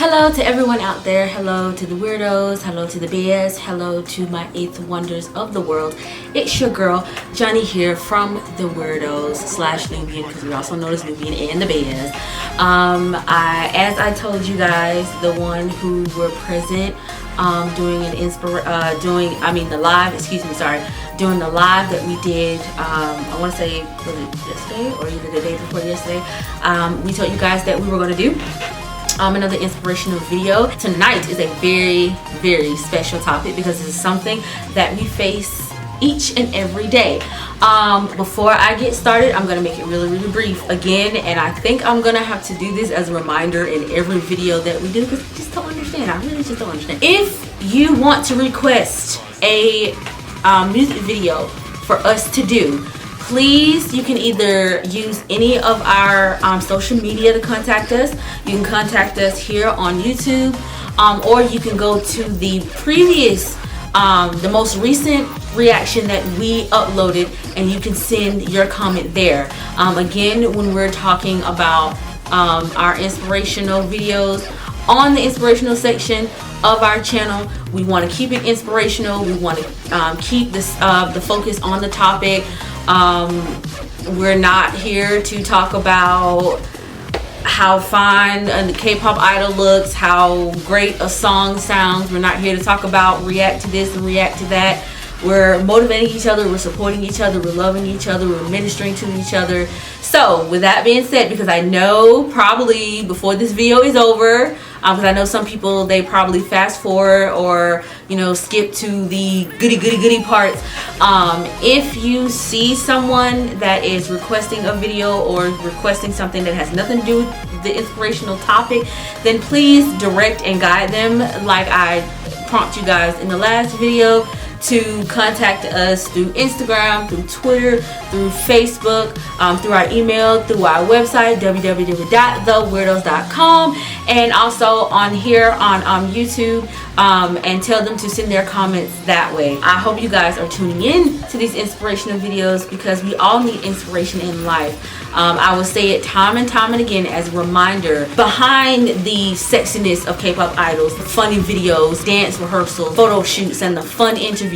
Hello to everyone out there. Hello to the Weir-Dos. Hello to the Bears. Hello to my eighth wonders of the world. It's your girl, Johnny here from the Weir-Dos / Nubian, because we also know as Nubian and the Bears. As I told you guys, the one who were present doing the live that we did, I want to say, was it yesterday or either the day before yesterday? We told you guys that we were going to do another inspirational video. Tonight is a very special topic because this is something that we face each and every day. Before I get started, I'm gonna make it really brief again, and I think I'm gonna have to do this as a reminder in every video that we do because I just don't understand. I really just don't understand. If you want to request a music video for us to do, please, you can either use any of our social media to contact us. You can contact us here on YouTube, or you can go to the previous, the most recent reaction that we uploaded, and you can send your comment there. Again, when we're talking about our inspirational videos on the inspirational section of our channel, we want to keep it inspirational. We want to keep this the focus on the topic. We're not here to talk about how fine a K-pop idol looks, how great a song sounds. We're not here to talk about react to this and react to that. We're motivating each other, we're supporting each other, we're loving each other, we're ministering to each other. So with that being said, because I know probably before this video is over, because I know some people, they probably fast forward or skip to the goody parts. If you see someone that is requesting a video or requesting something that has nothing to do with the inspirational topic, then please direct and guide them like I prompt you guys in the last video, to contact us through Instagram, through Twitter, through Facebook, through our email, through our website, www.theweirdos.com, and also on here on YouTube, and tell them to send their comments that way. I hope you guys are tuning in to these inspirational videos because we all need inspiration in life. I will say it time and time and again as a reminder, behind the sexiness of K-pop idols, the funny videos, dance rehearsals, photo shoots, and the fun interviews,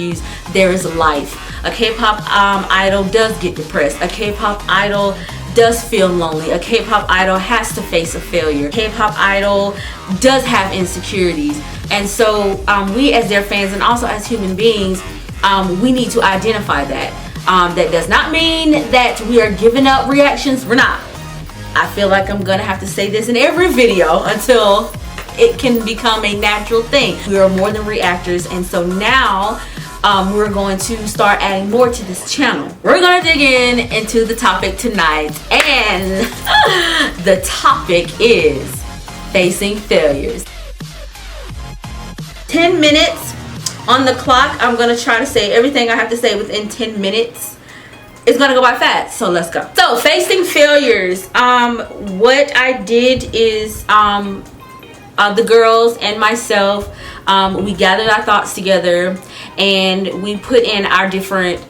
there is life. A K-pop idol does get depressed. A K-pop idol does feel lonely. A K-pop idol has to face a failure. K-pop idol does have insecurities. And so we as their fans and also as human beings, we need to identify that. That does not mean that we are giving up reactions. We're not. I feel like I'm gonna have to say this in every video until it can become a natural thing. We are more than reactors, and so now we're going to start adding more to this channel. We're gonna dig into the topic tonight, and the topic is facing failures. 10 minutes on the clock. I'm gonna try to say everything I have to say within 10 minutes. It's gonna go by fast, so let's go. So facing failures, what I did is the girls and myself, we gathered our thoughts together and we put in our different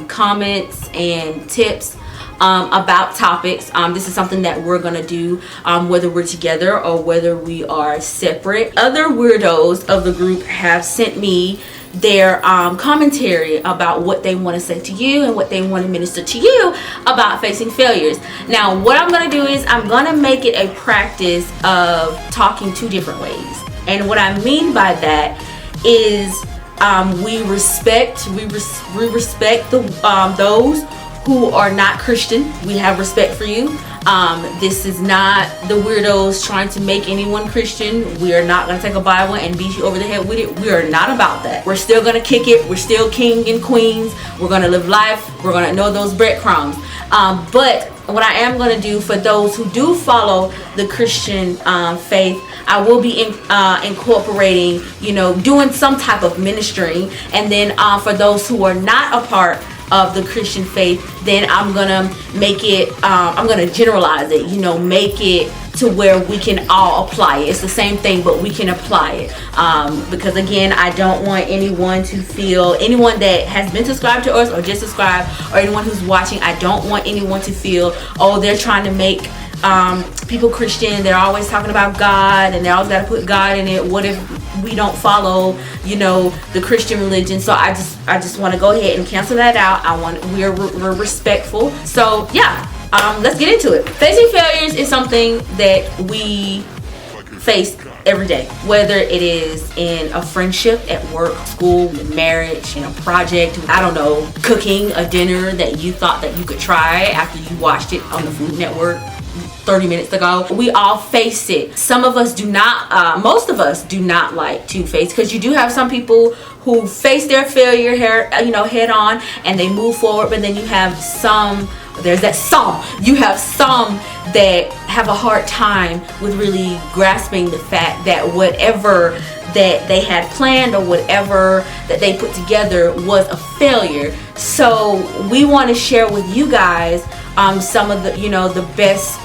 comments and tips about topics. This is something that we're gonna do whether we're together or whether we are separate. Other Weir-Dos of the group have sent me their commentary about what they want to say to you and what they want to minister to you about facing failures. Now what I'm gonna do is I'm gonna make it a practice of talking two different ways, and what I mean by that is we respect those who are not Christian. We have respect for you. This is not the Weir-Dos trying to make anyone Christian. We are not going to take a Bible and beat you over the head with it. We are not about that. We're still going to kick it. We're still king and queens. We're going to live life. We're going to know those breadcrumbs. But what I am going to do for those who do follow the Christian faith, I will be incorporating, doing some type of ministering. And then for those who are not a part of the Christian faith, then I'm gonna make it, I'm gonna generalize it, make it to where we can all apply it. It's the same thing, but we can apply it. Because again, I don't want anyone to feel, anyone that has been subscribed to us or just subscribed, or anyone who's watching, I don't want anyone to feel, oh, they're trying to make people Christian, they're always talking about God and they always got to put God in it. What if we don't follow, you know, the Christian religion? So I just want to go ahead and cancel that out. We're respectful. So yeah, let's get into it. Facing failures is something that we face every day, whether it is in a friendship, at work, school, marriage, in a project, I don't know, cooking a dinner that you thought that you could try after you watched it on the Food Network 30 minutes ago. We all face it. Some of us do not, most of us do not like to face, because you do have some people who face their failure head on and they move forward, but then you have some, you have some that have a hard time with really grasping the fact that whatever that they had planned or whatever that they put together was a failure. So we want to share with you guys some of the, you know, the best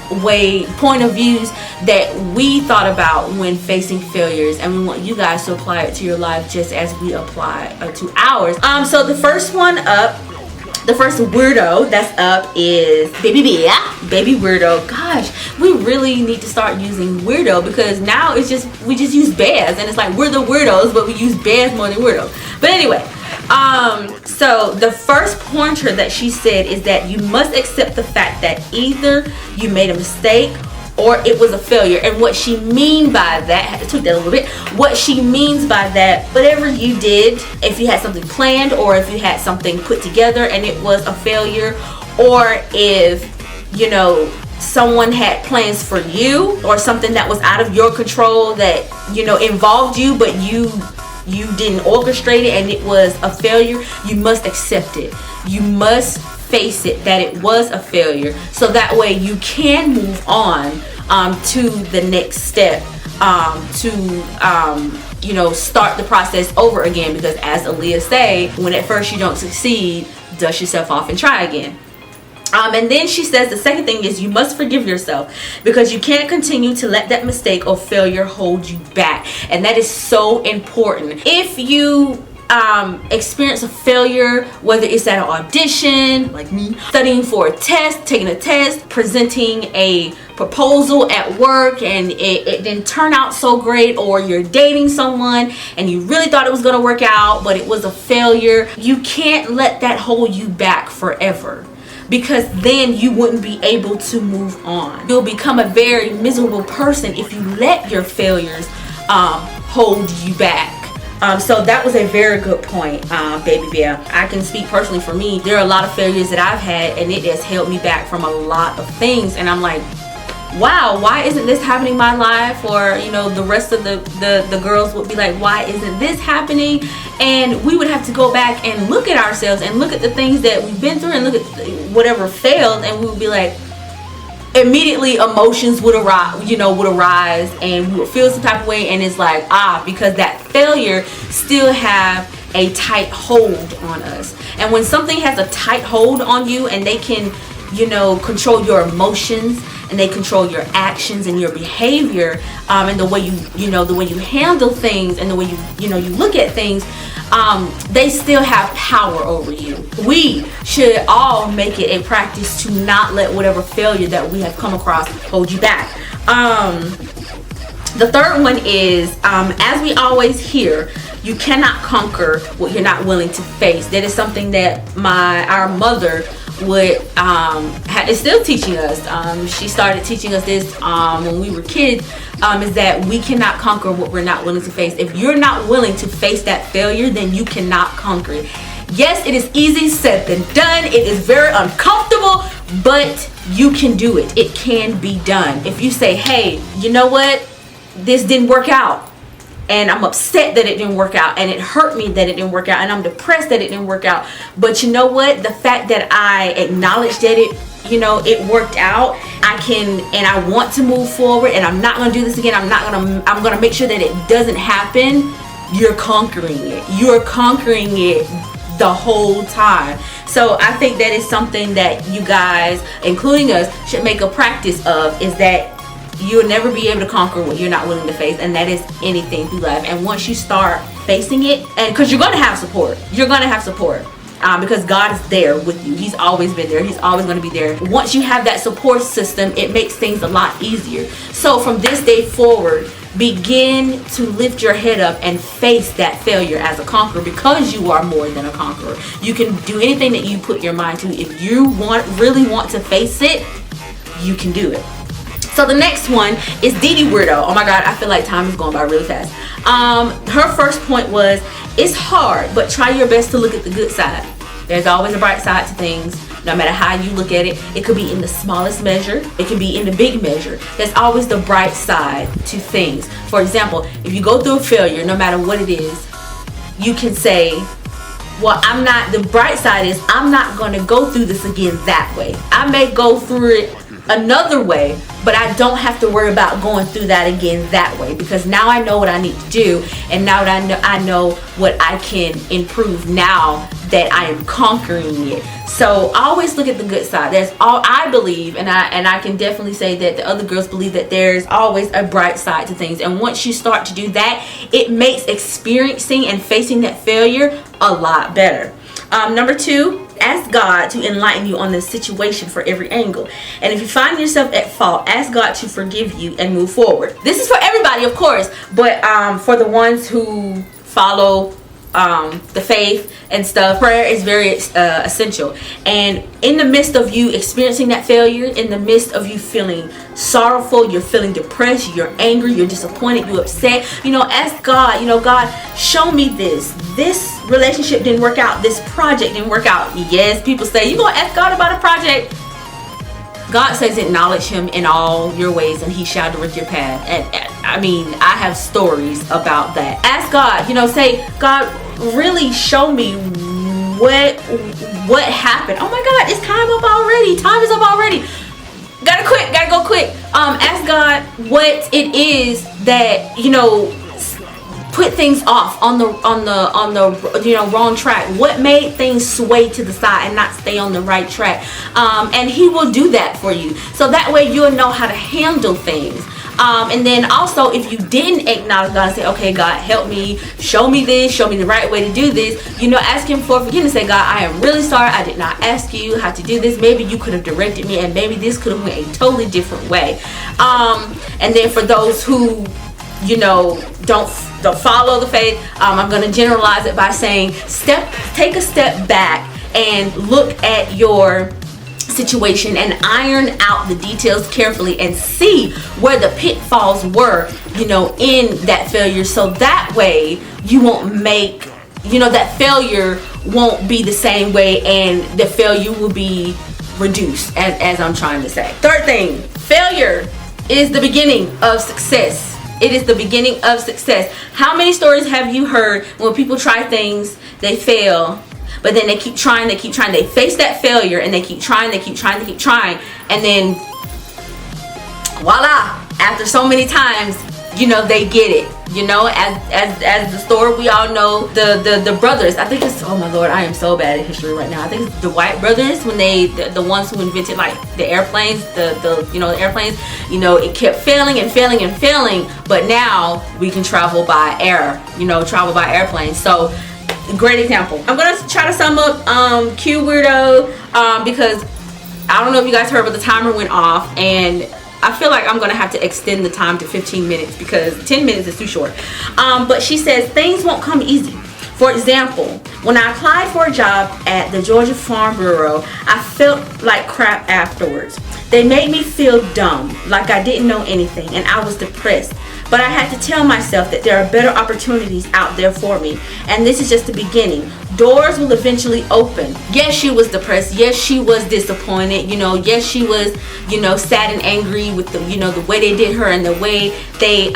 point of views that we thought about when facing failures, and we want you guys to apply it to your life just as we apply to ours. So the first one up, the first weirdo that's up is Baby Weir-Dos. Gosh, we really need to start using weirdo, because now we just use bears, and it's like we're the weirdos, but we use bears more than weirdos. But anyway, so the first pointer that she said is that you must accept the fact that either you made a mistake or it was a failure. And what she means by that, I had to tweak that a little bit. What she means by that, whatever you did, if you had something planned or if you had something put together and it was a failure, or if, you know, someone had plans for you or something that was out of your control that, you know, involved you, but you didn't orchestrate it and it was a failure, you must accept it. You must face it that it was a failure, so that way you can move on to the next step, you know, start the process over again, because as Aaliyah say, when at first you don't succeed, dust yourself off and try again. And then she says the second thing is you must forgive yourself, because you can't continue to let that mistake or failure hold you back. And that is so important. If you experience a failure, whether it's at an audition, like me, studying for a test, taking a test, presenting a proposal at work, and it didn't turn out so great, or you're dating someone and you really thought it was going to work out but it was a failure, you can't let that hold you back forever, because then you wouldn't be able to move on. You'll become a very miserable person if you let your failures hold you back. So that was a very good point, Baby Bear. I can speak personally for me. There are a lot of failures that I've had, and it has held me back from a lot of things. And I'm like, wow, why isn't this happening in my life? Or, you know, the rest of the girls would be like, why isn't this happening? And we would have to go back and look at ourselves and look at the things that we've been through and look at whatever failed, and we would be like, immediately emotions would arise, and we would feel some type of way, and it's like, because that failure still have a tight hold on us. And when something has a tight hold on you and they can, you know, control your emotions, and they control your actions and your behavior, and the way you handle things, and the way you look at things, they still have power over you. We should all make it a practice to not let whatever failure that we have come across hold you back. The third one is, as we always hear, you cannot conquer what you're not willing to face. That is something that our mother is still teaching us. She started teaching us this when we were kids, is that we cannot conquer what we're not willing to face. If you're not willing to face that failure, then you cannot conquer it. Yes, it is easy said than done. It is very uncomfortable, but you can do it. It can be done. If you say, hey, you know what? This didn't work out, and I'm upset that it didn't work out, and it hurt me that it didn't work out, and I'm depressed that it didn't work out. But you know what? The fact that I acknowledge that it worked out, I want to move forward, and I'm not gonna do this again. I'm gonna make sure that it doesn't happen. You're conquering it. You're conquering it the whole time. So I think that is something that you guys, including us, should make a practice of, is that you'll never be able to conquer what you're not willing to face, and that is anything through life. And once you start facing it, and because you're going to have support, because God is there with you. He's always been there. He's always going to be there. Once you have that support system, it makes things a lot easier. So from this day forward, begin to lift your head up and face that failure as a conqueror, because you are more than a conqueror. You can do anything that you put your mind to. If you really want to face it, you can do it. So the next one is Weir-Dos. Oh my God, I feel like time is going by really fast. Her first point was, it's hard, but try your best to look at the good side. There's always a bright side to things, no matter how you look at it. It could be in the smallest measure, it can be in the big measure. There's always the bright side to things. For example, if you go through a failure, no matter what it is, you can say, well, the bright side is I'm not going to go through this again that way. I may go through it another way, but I don't have to worry about going through that again that way, because now I know what I need to do, and now that I know what I can improve now that I am conquering it. So always look at the good side. That's all I believe, and I can definitely say that the other girls believe that there's always a bright side to things. And once you start to do that, it makes experiencing and facing that failure a lot better. Number 2, ask God to enlighten you on the situation for every angle. And if you find yourself at fault, ask God to forgive you and move forward. This is for everybody, of course, but for the ones who follow the faith and stuff, prayer is very essential. And in the midst of you experiencing that failure, in the midst of you feeling sorrowful, you're feeling depressed, you're angry, you're disappointed, you're upset, ask God, God, show me this relationship didn't work out, this project didn't work out. Yes, people say, you gonna ask God about a project? God says acknowledge him in all your ways and he shall direct your path. And I have stories about that. Ask God, say, God, really show me what happened. Oh my God, it's time up already. Time is up already. Gotta go quick. Ask God what it is that, put things off on the wrong track. What made things sway to the side and not stay on the right track? And he will do that for you, so that way you'll know how to handle things. And then also, if you didn't acknowledge God and say, okay, God, help me, show me this, show me the right way to do this, ask him for forgiveness. Say, God, I am really sorry, I did not ask you how to do this. Maybe you could have directed me, and maybe this could have went a totally different way. And then for those who don't follow the faith, I'm going to generalize it by saying take a step back and look at your situation and iron out the details carefully and see where the pitfalls were, in that failure, so that way you won't make, that failure won't be the same way, and the failure will be reduced, as I'm trying to say. Third thing, failure is the beginning of success. It is the beginning of success. How many stories have you heard when people try things, they fail, but then they keep trying, they face that failure, and they keep trying, and then voila, after so many times, they get it. As the story we all know, the brothers, I think it's, oh my Lord, I am so bad at history right now. I think it's the White brothers, when the ones who invented like the airplanes, the airplanes, it kept failing and failing, but now we can travel by air, travel by airplanes. So great example. I'm gonna try to sum up Q Weir-Dos, because I don't know if you guys heard, but the timer went off, and I feel like I'm gonna have to extend the time to 15 minutes because 10 minutes is too short. But she says things won't come easy. For example, when I applied for a job at the Georgia Farm Bureau, I felt like crap afterwards. They made me feel dumb, like I didn't know anything, and I was depressed. But I had to tell myself that there are better opportunities out there for me, and this is just the beginning. Doors will eventually open. Yes, she was depressed. Yes, she was disappointed. Yes, she was, sad and angry with the way they did her and the way they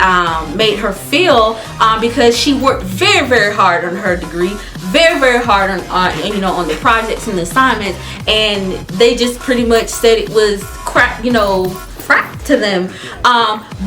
made her feel, because she worked very, very hard on her degree, very, very hard on the projects and the assignments, and they just pretty much said it was crap, crap to them.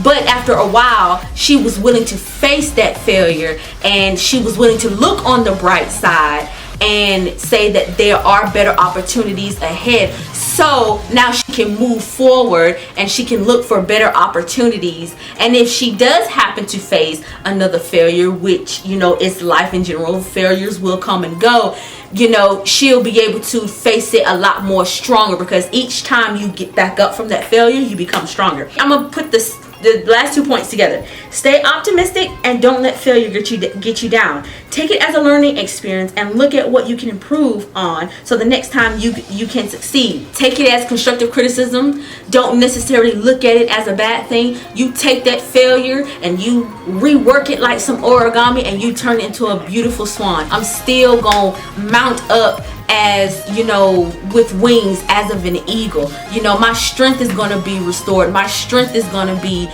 But after a while, she was willing to face that failure, and she was willing to look on the bright side, and say that there are better opportunities ahead. So now she can move forward and she can look for better opportunities. And if she does happen to face another failure, which, you know, it's life in general, failures will come and go, you know, she'll be able to face it a lot more stronger, because each time you get back up from that failure, you become stronger. I'm gonna put the last 2 points together. Stay optimistic and don't let failure get you down. Take it as a learning experience and look at what you can improve on, so the next time you can succeed. Take it as constructive criticism. Don't necessarily look at it as a bad thing. You take that failure and you rework it like some origami and you turn it into a beautiful swan. I'm still gonna mount up, as you know, with wings as of an eagle. You know, my strength is going to be restored. My strength is going to be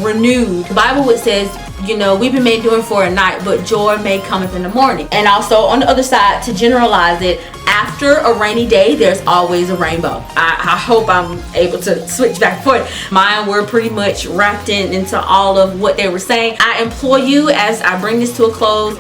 renewed. The Bible, it says, you know, we've been made doing for a night, but joy may cometh in the morning. And also on the other side, to generalize it, after a rainy day, there's always a rainbow. I hope I'm able to switch back and forth. Mine were pretty much wrapped into all of what they were saying. I implore you, as I bring this to a close,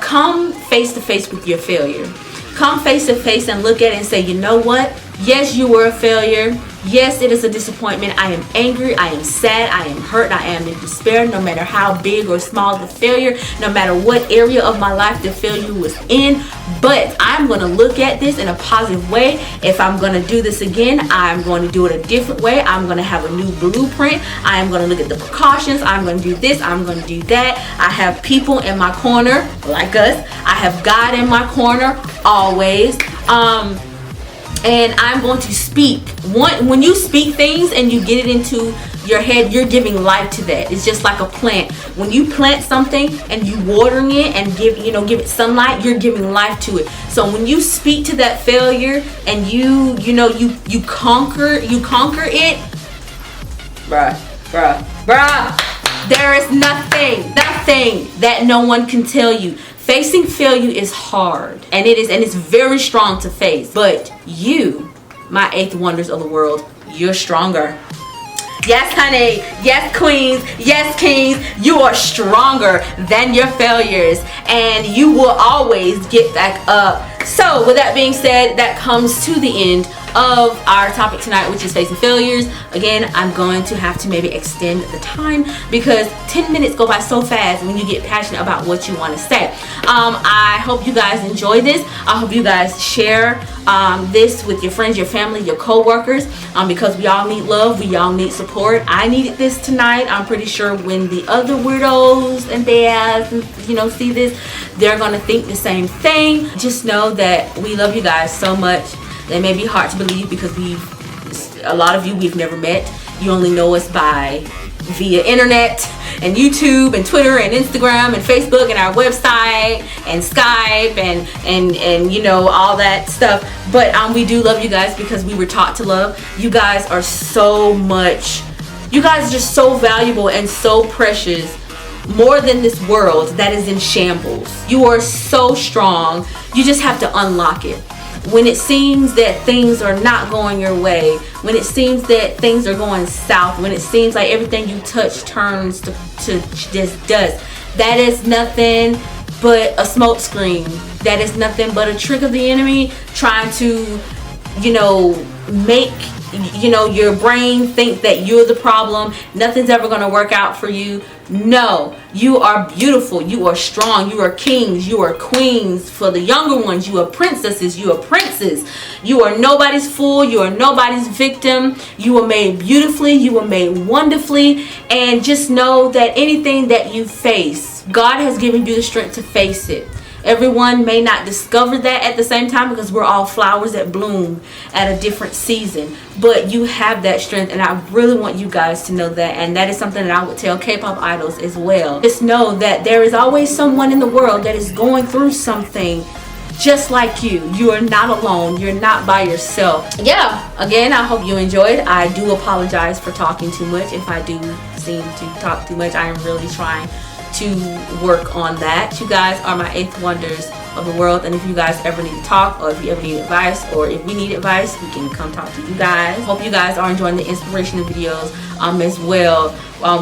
come face to face with your failure. Come face to face and look at it and say, you know what? Yes, you were a failure. Yes, it is a disappointment. I am angry. I am sad. I am hurt. I am in despair. No matter how big or small the failure, no matter what area of my life the failure was in, but I'm going to look at this in a positive way. If I'm going to do this again, I'm going to do it a different way. I'm going to have a new blueprint. I am going to look at the precautions. I'm going to do this. I'm going to do that. I have people in my corner like us. I have God in my corner always. And I'm going to speak. When you speak things and you get it into your head, you're giving life to that. It's just like a plant. When you plant something and you watering it and give it sunlight, you're giving life to it. So when you speak to that failure and you conquer it, bruh, there is nothing that no one can tell you. Facing failure is hard, and it's very strong to face. But you, my eighth wonders of the world, you're stronger. Yes, honey. Yes, queens. Yes, kings. You are stronger than your failures, and you will always get back up. So with that being said, that comes to the end of our topic tonight, which is facing failures. Again, I'm going to have to maybe extend the time, because 10 minutes go by so fast when you get passionate about what you want to say. I hope you guys enjoy this. I hope you guys share this with your friends, your family, your co-workers, because we all need love, we all need support. I needed this tonight. I'm pretty sure when the other weirdos and dads, see this, they're gonna think the same thing. Just know that we love you guys so much. It may be hard to believe, because a lot of you we've never met. You only know us via internet and YouTube and Twitter and Instagram and Facebook and our website and Skype and all that stuff. But we do love you guys, because we were taught to love. You guys are so much. You guys are just so valuable and so precious. More than this world that is in shambles. You are so strong. You just have to unlock it. When it seems that things are not going your way, when it seems that things are going south, when it seems like everything you touch turns to just dust, that is nothing but a smoke screen. That is nothing but a trick of the enemy trying to, make your brain think that you're the problem. Nothing's ever going to work out for you. No, you are beautiful. You are strong. You are kings. You are queens. For the younger ones, you are princesses. You are princes. You are nobody's fool. You are nobody's victim. You were made beautifully. You were made wonderfully. And just know that anything that you face, God has given you the strength to face it. Everyone may not discover that at the same time, because we're all flowers that bloom at a different season. But you have that strength, and I really want you guys to know that. And that is something that I would tell K-pop idols as well. Just know that there is always someone in the world that is going through something just like you. You are not alone. You're not by yourself. Yeah, again, I hope you enjoyed. I do apologize for talking too much. If I do seem to talk too much, I am really trying to work on that. You guys are my eighth wonders of the world. And if you guys ever need to talk, or if you ever need advice, or if we need advice, we can come talk to you guys. Hope you guys are enjoying the inspirational videos as well.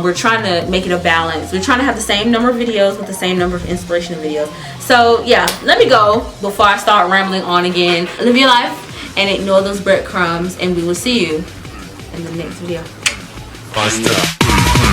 We're trying to make it a balance. We're trying to have the same number of videos with the same number of inspirational videos. So yeah, let me go before I start rambling on again. Live your life and ignore those breadcrumbs, and we will see you in the next video. Bust up.